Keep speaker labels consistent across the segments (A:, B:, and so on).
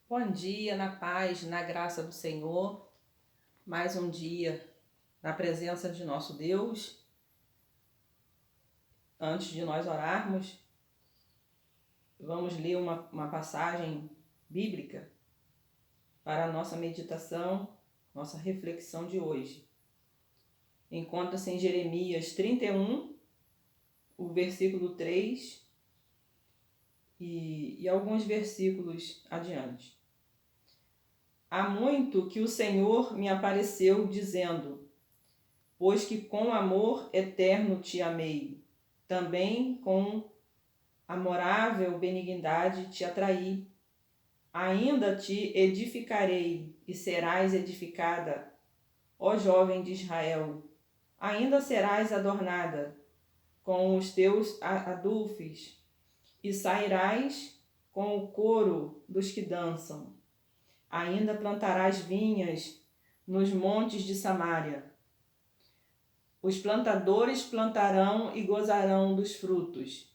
A: Bom dia, na paz, na graça do Senhor. Mais um dia na presença de nosso Deus. Antes de nós orarmos, vamos ler uma passagem bíblica para a nossa meditação, nossa reflexão de hoje. Encontra-se em Jeremias 31, o versículo 3 e alguns versículos adiante. Há muito que o Senhor me apareceu dizendo: pois que com amor eterno te amei, também com amorável benignidade te atraí. Ainda te edificarei e serás edificada, ó jovem de Israel. Ainda serás adornada com os teus adufes e sairás com o coro dos que dançam. Ainda plantarás vinhas nos montes de Samaria. Os plantadores plantarão e gozarão dos frutos,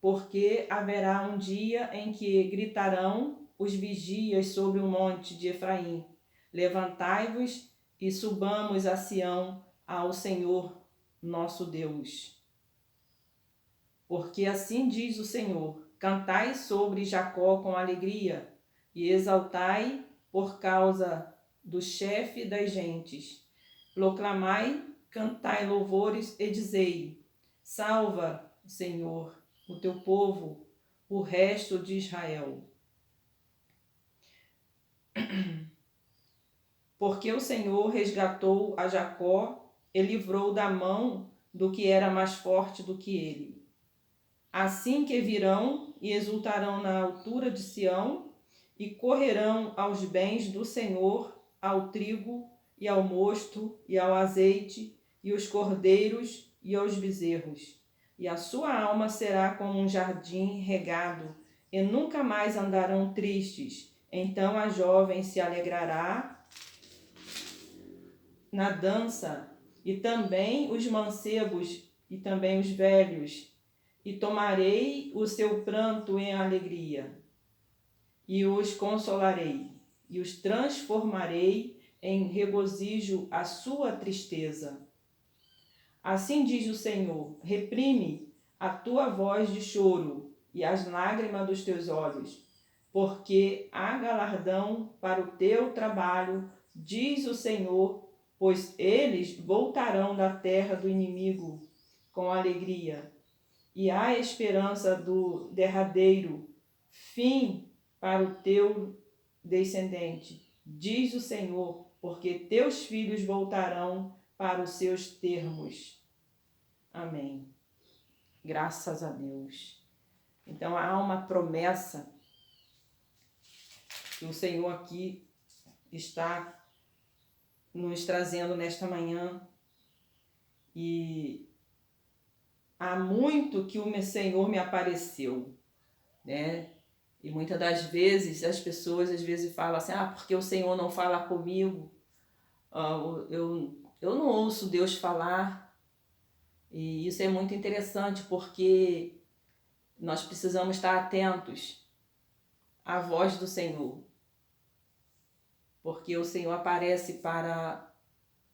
A: porque haverá um dia em que gritarão os vigias sobre o monte de Efraim: levantai-vos e subamos a Sião, ao Senhor nosso Deus. Porque assim diz o Senhor: cantai sobre Jacó com alegria e exaltai por causa do chefe das gentes. Proclamai, cantai louvores e dizei: salva, Senhor, o teu povo, o resto de Israel. Porque o Senhor resgatou a Jacó e livrou da mão do que era mais forte do que ele. Assim que virão e exultarão na altura de Sião e correrão aos bens do Senhor, ao trigo e ao mosto e ao azeite e os cordeiros e aos bezerros. E a sua alma será como um jardim regado, e nunca mais andarão tristes. Então a jovem se alegrará na dança, e também os mancebos, e também os velhos, e tomarei o seu pranto em alegria, e os consolarei, e os transformarei em regozijo a sua tristeza. Assim diz o Senhor: reprime a tua voz de choro e as lágrimas dos teus olhos, porque há galardão para o teu trabalho, diz o Senhor, pois eles voltarão da terra do inimigo com alegria, e há esperança do derradeiro fim para o teu descendente, diz o Senhor, porque teus filhos voltarão para os seus termos. Amém. Graças a Deus. Então há uma promessa que o Senhor aqui está nos trazendo nesta manhã, e há muito que o Senhor me apareceu, né? E muitas das vezes as pessoas falam assim: porque o Senhor não fala comigo, eu não ouço Deus falar. E isso é muito interessante, porque nós precisamos estar atentos à voz do Senhor, porque o Senhor aparece para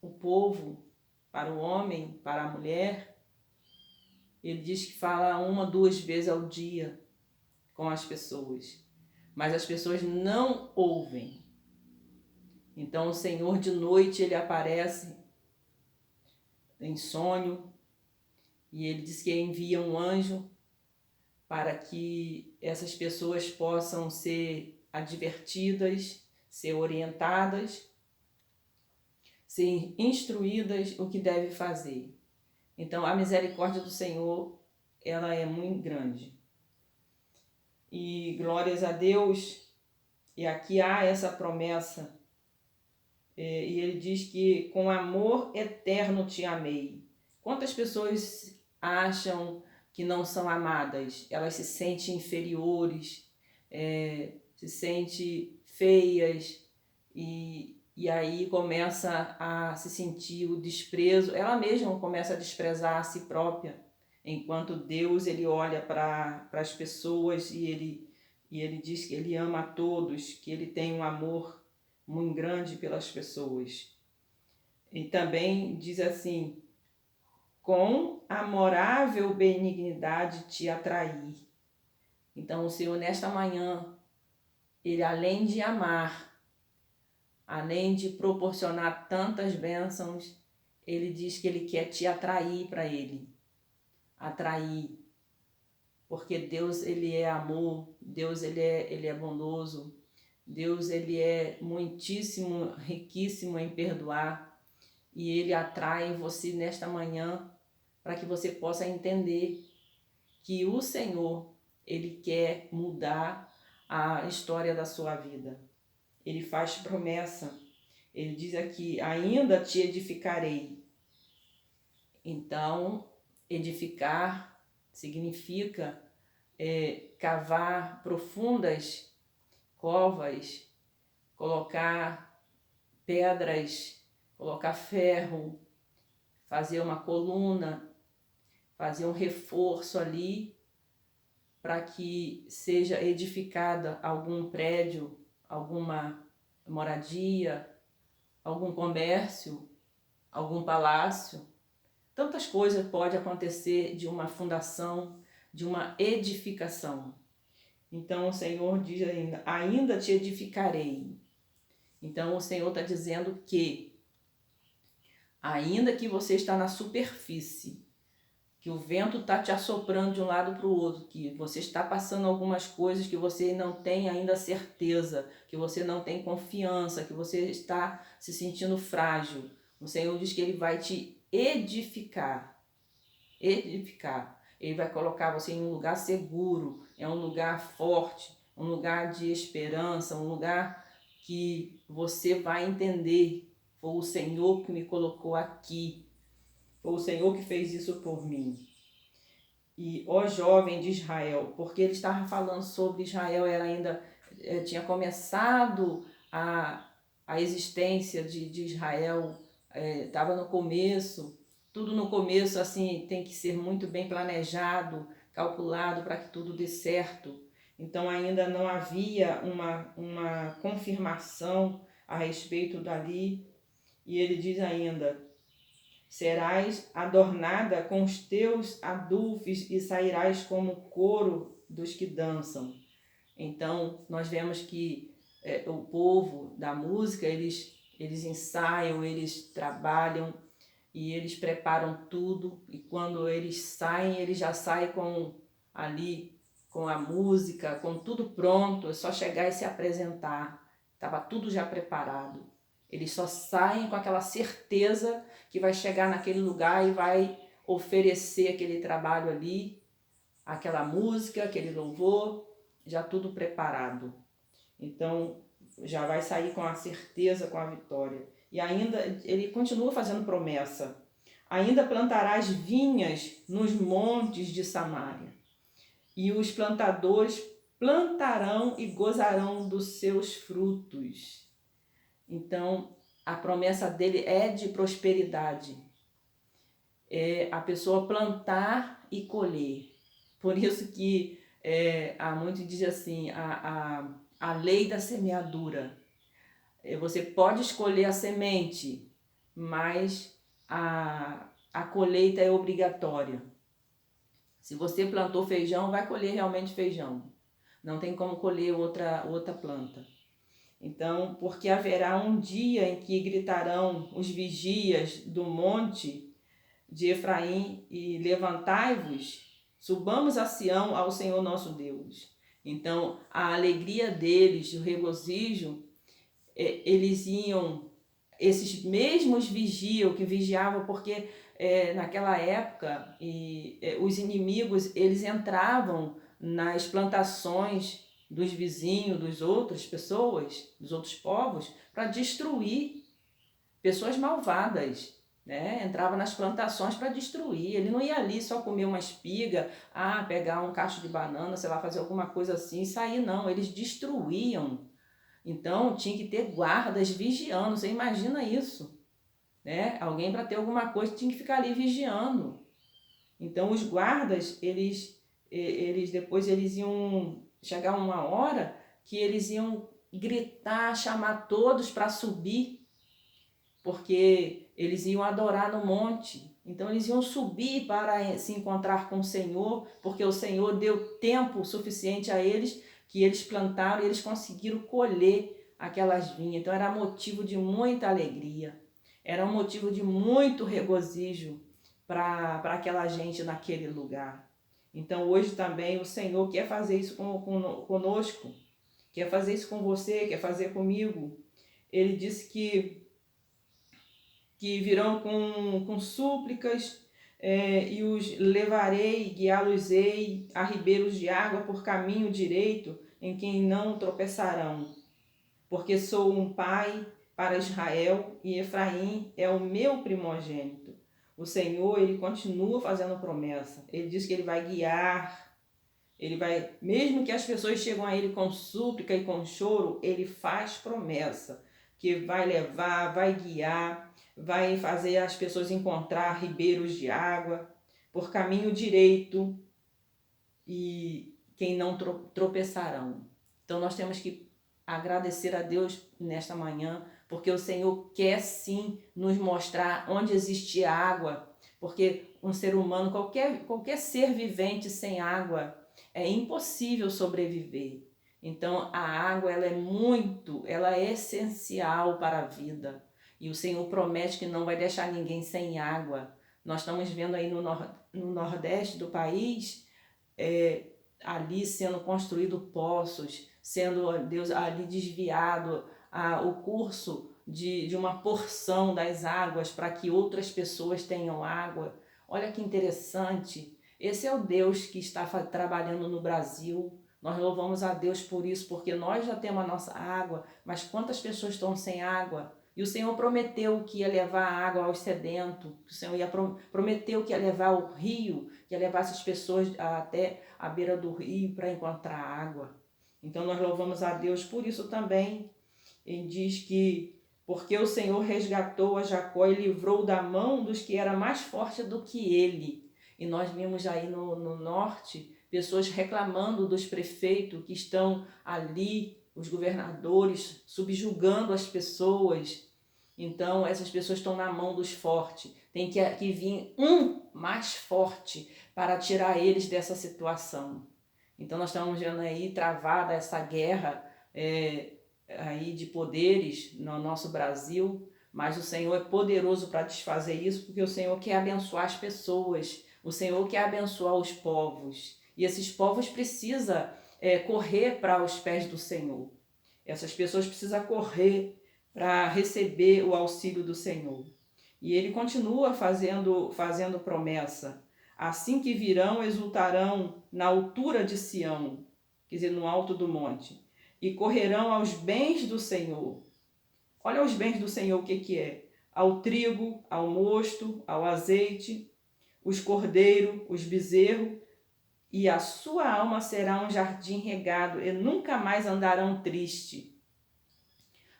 A: o povo, para o homem, para a mulher. Ele diz que fala 1, 2 vezes ao dia com as pessoas, mas as pessoas não ouvem. Então o Senhor de noite ele aparece em sonho, e ele diz que envia um anjo para que essas pessoas possam ser advertidas, ser orientadas, ser instruídas o que deve fazer. Então a misericórdia do Senhor, ela é muito grande. E glórias a Deus, e aqui há essa promessa, e ele diz que com amor eterno te amei. Quantas pessoas acham que não são amadas? Elas se sentem inferiores, se sentem feias, e aí começa a se sentir o desprezo. Ela mesma começa a desprezar a si própria, enquanto Deus ele olha para as pessoas e E ele diz que ele ama a todos, que ele tem um amor muito grande pelas pessoas. E também diz assim: com amorável benignidade te atrair. Então o Senhor nesta manhã, ele além de amar, além de proporcionar tantas bênçãos, ele diz que ele quer te atrair para ele. Atrair. Porque Deus, ele é amor, Deus, ele é bondoso, Deus, ele é muitíssimo, riquíssimo em perdoar, e ele atrai você nesta manhã para que você possa entender que o Senhor, ele quer mudar a história da sua vida. Ele faz promessa, ele diz aqui: ainda te edificarei. Então, edificar significa cavar profundas covas, colocar pedras, colocar ferro, fazer uma coluna, fazer um reforço ali para que seja edificada algum prédio, alguma moradia, algum comércio, algum palácio. Tantas coisas podem acontecer de uma fundação, de uma edificação. Então o Senhor diz ainda te edificarei. Então o Senhor está dizendo que, ainda que você está na superfície, que o vento está te assoprando de um lado para o outro, que você está passando algumas coisas que você não tem ainda certeza, que você não tem confiança, que você está se sentindo frágil, o Senhor diz que Ele vai te edificar. Edificar. Ele vai colocar você em um lugar seguro, é um lugar forte, um lugar de esperança, um lugar que você vai entender: foi o Senhor que me colocou aqui, foi o Senhor que fez isso por mim. E ó jovem de Israel, porque ele estava falando sobre Israel, ela ainda tinha começado a existência de Israel, estava no começo. Tudo no começo assim tem que ser muito bem planejado, calculado para que tudo dê certo. Então ainda não havia uma confirmação a respeito dali. E ele diz ainda: serás adornada com os teus adufes e sairás como coro dos que dançam. Então nós vemos que o povo da música, eles ensaiam, eles trabalham, e eles preparam tudo, e quando eles saem, eles já saem com a música, com tudo pronto, é só chegar e se apresentar. Estava tudo já preparado. Eles só saem com aquela certeza que vai chegar naquele lugar e vai oferecer aquele trabalho ali, aquela música, aquele louvor, já tudo preparado. Então, já vai sair com a certeza, com a vitória. E ainda, ele continua fazendo promessa: ainda plantarás vinhas nos montes de Samaria, e os plantadores plantarão e gozarão dos seus frutos. Então, a promessa dele é de prosperidade. É a pessoa plantar e colher. Por isso que há muito diz assim, a lei da semeadura. Você pode escolher a semente, mas a colheita é obrigatória. Se você plantou feijão, vai colher realmente feijão. Não tem como colher outra planta. Então, porque haverá um dia em que gritarão os vigias do monte de Efraim e levantai-vos, subamos a Sião ao Senhor nosso Deus. Então, a alegria deles, o regozijo, eles iam, esses mesmos vigiam, que vigiavam, porque naquela época os inimigos, eles entravam nas plantações dos vizinhos, das outras pessoas, dos outros povos, para destruir pessoas malvadas, né? Entrava nas plantações para destruir. Ele não ia ali só comer uma espiga, pegar um cacho de banana, sei lá, fazer alguma coisa assim e sair, não. Eles destruíam. Então tinha que ter guardas vigiando. Você imagina isso, né? Alguém, para ter alguma coisa, tinha que ficar ali vigiando. Então os guardas, eles Eles iam chegar uma hora que eles iam gritar, chamar todos para subir, porque eles iam adorar no monte. Então eles iam subir para se encontrar com o Senhor, porque o Senhor deu tempo suficiente a eles, que eles plantaram e eles conseguiram colher aquelas vinhas. Então era motivo de muita alegria, era um motivo de muito regozijo para aquela gente naquele lugar. Então hoje também o Senhor quer fazer isso conosco, quer fazer isso com você, quer fazer comigo. Ele disse que virão com súplicas, e os levarei, guiá-los-ei a ribeiros de água por caminho direito, em quem não tropeçarão. Porque sou um pai para Israel e Efraim é o meu primogênito. O Senhor, ele continua fazendo promessa. Ele diz que ele vai guiar, ele vai, mesmo que as pessoas chegam a ele com súplica e com choro, ele faz promessa que vai levar, vai guiar, vai fazer as pessoas encontrar ribeiros de água por caminho direito e quem não tropeçarão. Então nós temos que agradecer a Deus nesta manhã, porque o Senhor quer sim nos mostrar onde existe água, porque um ser humano, qualquer ser vivente sem água, é impossível sobreviver. Então a água ela é essencial para a vida. E o Senhor promete que não vai deixar ninguém sem água. Nós estamos vendo aí no nordeste do país, ali sendo construído poços, sendo Deus ali desviado o curso de uma porção das águas para que outras pessoas tenham água. Olha que interessante. Esse é o Deus que está trabalhando no Brasil. Nós louvamos a Deus por isso, porque nós já temos a nossa água, mas quantas pessoas estão sem água? E o Senhor prometeu que ia levar a água aos sedentos, o Senhor prometeu que ia levar o rio, que ia levar essas pessoas até a beira do rio para encontrar água. Então nós louvamos a Deus por isso também. Ele diz que porque o Senhor resgatou a Jacó e livrou da mão dos que era mais forte do que ele. E nós vimos aí no norte pessoas reclamando dos prefeitos que estão ali, os governadores, subjugando as pessoas. Então essas pessoas estão na mão dos fortes. Tem que vir um mais forte para tirar eles dessa situação. Então nós estamos vendo aí travada essa guerra aí de poderes no nosso Brasil, mas o Senhor é poderoso para desfazer isso, porque o Senhor quer abençoar as pessoas, o Senhor quer abençoar os povos, e esses povos precisam correr para os pés do Senhor. Essas pessoas precisam correr para receber o auxílio do Senhor. E ele continua fazendo promessa. Assim que virão, exultarão na altura de Sião, quer dizer, no alto do monte, e correrão aos bens do Senhor. Olha os bens do Senhor, o que é? Ao trigo, ao mosto, ao azeite, os cordeiros, os bezerros, e a sua alma será um jardim regado, e nunca mais andarão triste.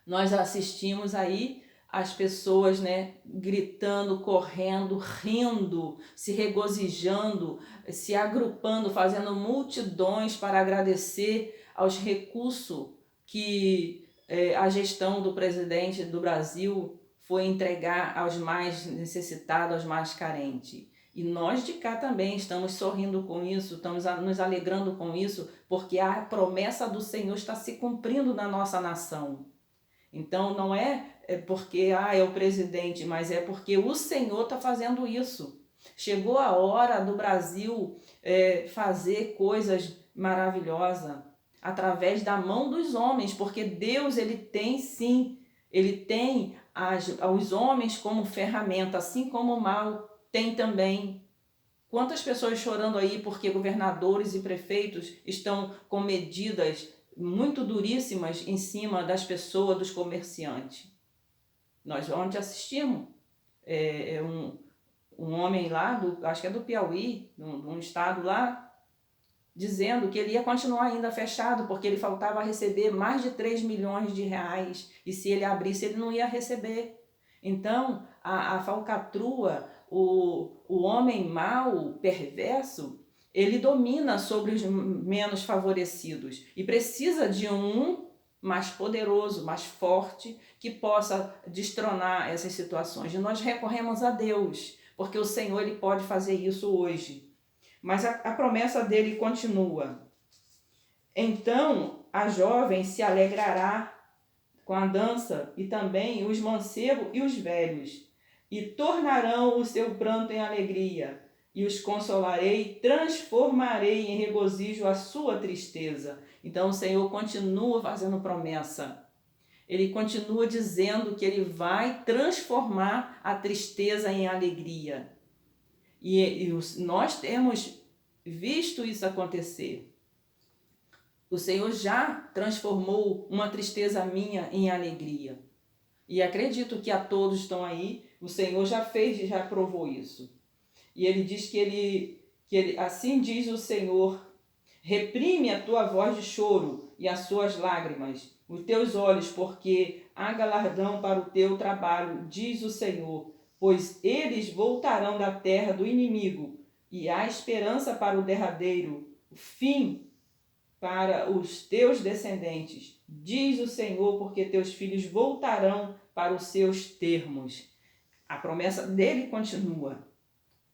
A: Nós assistimos aí as pessoas, gritando, correndo, rindo, se regozijando, se agrupando, fazendo multidões para agradecer aos recursos que a gestão do presidente do Brasil foi entregar aos mais necessitados, aos mais carentes. E nós de cá também estamos sorrindo com isso, estamos nos alegrando com isso, porque a promessa do Senhor está se cumprindo na nossa nação. Então não é porque é o presidente, mas é porque o Senhor está fazendo isso. Chegou a hora do Brasil fazer coisas maravilhosas através da mão dos homens, porque Deus ele tem sim, ele tem os homens como ferramenta, assim como o mal tem também. Quantas pessoas chorando aí porque governadores e prefeitos estão com medidas muito duríssimas em cima das pessoas, dos comerciantes. Nós ontem assistimos um homem lá, acho que é do Piauí, num estado lá, dizendo que ele ia continuar ainda fechado, porque ele faltava receber mais de 3 milhões de reais, e se ele abrisse ele não ia receber. Então a falcatrua, o homem mau, perverso, ele domina sobre os menos favorecidos e precisa de um mais poderoso, mais forte, que possa destronar essas situações. E nós recorremos a Deus, porque o Senhor ele pode fazer isso hoje. Mas a promessa dele continua. Então a jovem se alegrará com a dança, e também os mancebos e os velhos, e tornarão o seu pranto em alegria, e os consolarei, transformarei em regozijo a sua tristeza. Então o Senhor continua fazendo promessa. Ele continua dizendo que ele vai transformar a tristeza em alegria. E nós temos visto isso acontecer. O Senhor já transformou uma tristeza minha em alegria. E acredito que a todos estão aí, o Senhor já fez e já provou isso. E ele diz que ele assim diz o Senhor: reprime a tua voz de choro e as suas lágrimas, os teus olhos, porque há galardão para o teu trabalho, diz o Senhor, pois eles voltarão da terra do inimigo, e há esperança para o derradeiro, o fim para os teus descendentes, diz o Senhor, porque teus filhos voltarão para os seus termos. A promessa dele continua,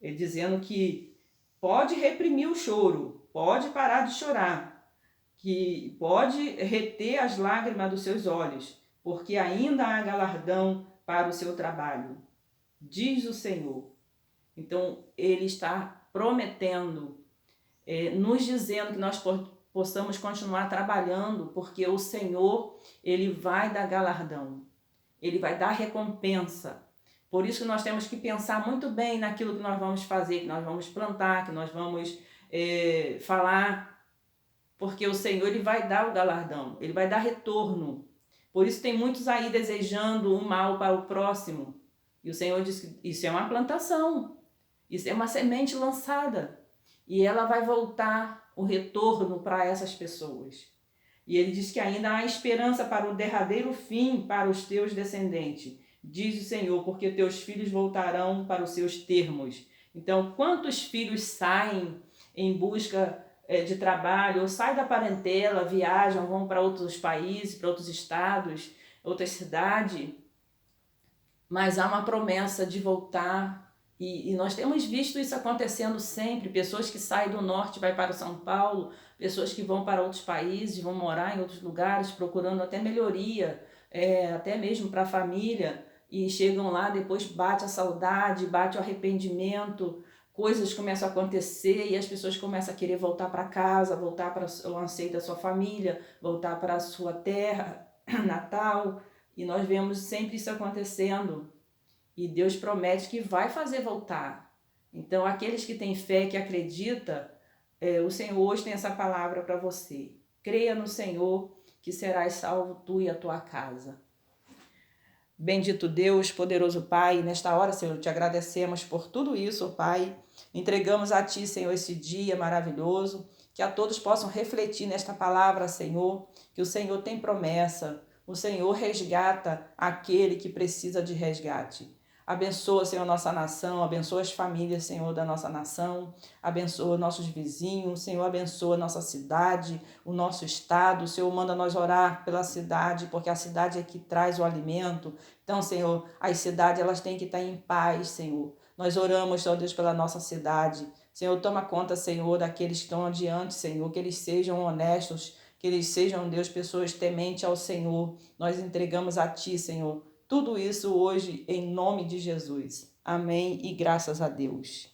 A: ele dizendo que pode reprimir o choro, pode parar de chorar, que pode reter as lágrimas dos seus olhos, porque ainda há galardão para o seu trabalho, diz o Senhor. Então ele está prometendo, nos dizendo que nós possamos continuar trabalhando, porque o Senhor, ele vai dar galardão, ele vai dar recompensa. Por isso que nós temos que pensar muito bem naquilo que nós vamos fazer, que nós vamos plantar, que nós vamos falar, porque o Senhor ele vai dar o galardão, ele vai dar retorno. Por isso tem muitos aí desejando o mal para o próximo. E o Senhor diz que isso é uma plantação, isso é uma semente lançada. E ela vai voltar o retorno para essas pessoas. E ele diz que ainda há esperança para o derradeiro fim para os teus descendentes. Diz o Senhor, porque teus filhos voltarão para os seus termos. Então, quantos filhos saem em busca de trabalho, ou saem da parentela, viajam, vão para outros países, para outros estados, outras cidades, mas há uma promessa de voltar. E nós temos visto isso acontecendo sempre, pessoas que saem do norte, vai para São Paulo, pessoas que vão para outros países, vão morar em outros lugares, procurando até melhoria, até mesmo para a família, e chegam lá, depois bate a saudade, bate o arrependimento, coisas começam a acontecer e as pessoas começam a querer voltar para casa, voltar para o anseio da sua família, voltar para a sua terra natal, e nós vemos sempre isso acontecendo. E Deus promete que vai fazer voltar. Então, aqueles que têm fé, que acreditam, o Senhor hoje tem essa palavra para você. Creia no Senhor, que serás salvo tu e a tua casa. Bendito Deus, poderoso Pai, nesta hora, Senhor, te agradecemos por tudo isso, Pai. Entregamos a Ti, Senhor, esse dia maravilhoso, que a todos possam refletir nesta palavra, Senhor, que o Senhor tem promessa, o Senhor resgata aquele que precisa de resgate. Abençoa, Senhor, nossa nação, abençoa as famílias, Senhor, da nossa nação, abençoa nossos vizinhos, Senhor, abençoa nossa cidade, o nosso estado. O Senhor manda nós orar pela cidade, porque a cidade é que traz o alimento. Então, Senhor, as cidades elas têm que estar em paz, Senhor. Nós oramos, Senhor Deus, pela nossa cidade. Senhor, toma conta, Senhor, daqueles que estão adiante, Senhor, que eles sejam honestos, que eles sejam, Deus, pessoas tementes ao Senhor. Nós entregamos a Ti, Senhor, tudo isso hoje em nome de Jesus. Amém e graças a Deus.